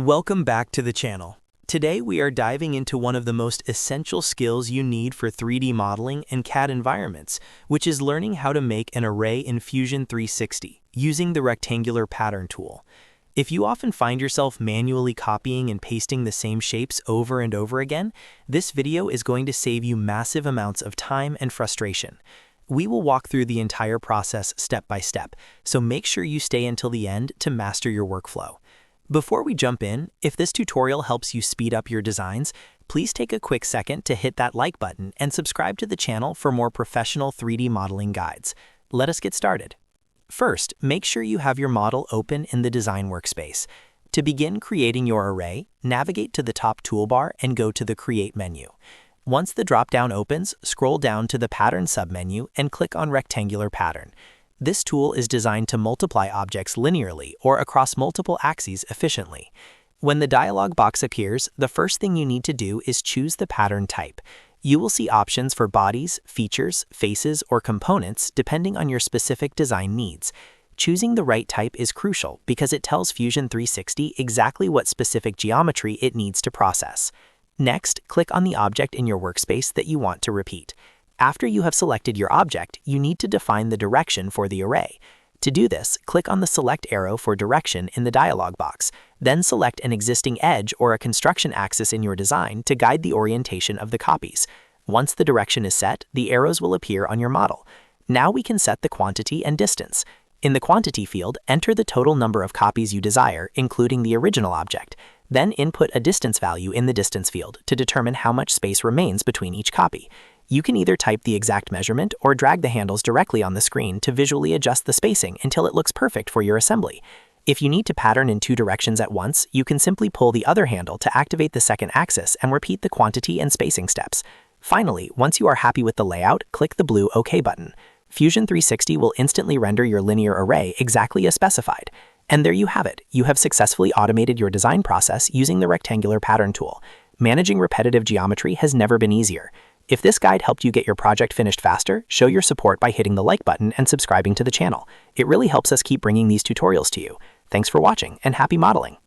Welcome back to the channel. Today we are diving into one of the most essential skills you need for 3D modeling and CAD environments, which is learning how to make an array in Fusion 360 using the rectangular pattern tool. If you often find yourself manually copying and pasting the same shapes over and over again, this video is going to save you massive amounts of time and frustration. We will walk through the entire process step by step, so make sure you stay until the end to master your workflow. Before we jump in, if this tutorial helps you speed up your designs, please take a quick second to hit that like button and subscribe to the channel for more professional 3D modeling guides. Let us get started. First, make sure you have your model open in the design workspace. To begin creating your array, navigate to the top toolbar and go to the Create menu. Once the drop-down opens, scroll down to the Pattern submenu and click on Rectangular Pattern. This tool is designed to multiply objects linearly or across multiple axes efficiently. When the dialog box appears, the first thing you need to do is choose the pattern type. You will see options for bodies, features, faces, or components depending on your specific design needs. Choosing the right type is crucial because it tells Fusion 360 exactly what specific geometry it needs to process. Next, click on the object in your workspace that you want to repeat. After you have selected your object, you need to define the direction for the array. To do this, click on the Select arrow for direction in the dialog box. Then select an existing edge or a construction axis in your design to guide the orientation of the copies. Once the direction is set, the arrows will appear on your model. Now we can set the quantity and distance. In the quantity field, enter the total number of copies you desire, including the original object. Then input a distance value in the distance field to determine how much space remains between each copy. You can either type the exact measurement or drag the handles directly on the screen to visually adjust the spacing until it looks perfect for your assembly. If you need to pattern in two directions at once, you can simply pull the other handle to activate the second axis and repeat the quantity and spacing steps. Finally, once you are happy with the layout, click the blue OK button. Fusion 360 will instantly render your linear array exactly as specified. And there you have it. You have successfully automated your design process using the rectangular pattern tool. Managing repetitive geometry has never been easier. If this guide helped you get your project finished faster, show your support by hitting the like button and subscribing to the channel. It really helps us keep bringing these tutorials to you. Thanks for watching and happy modeling!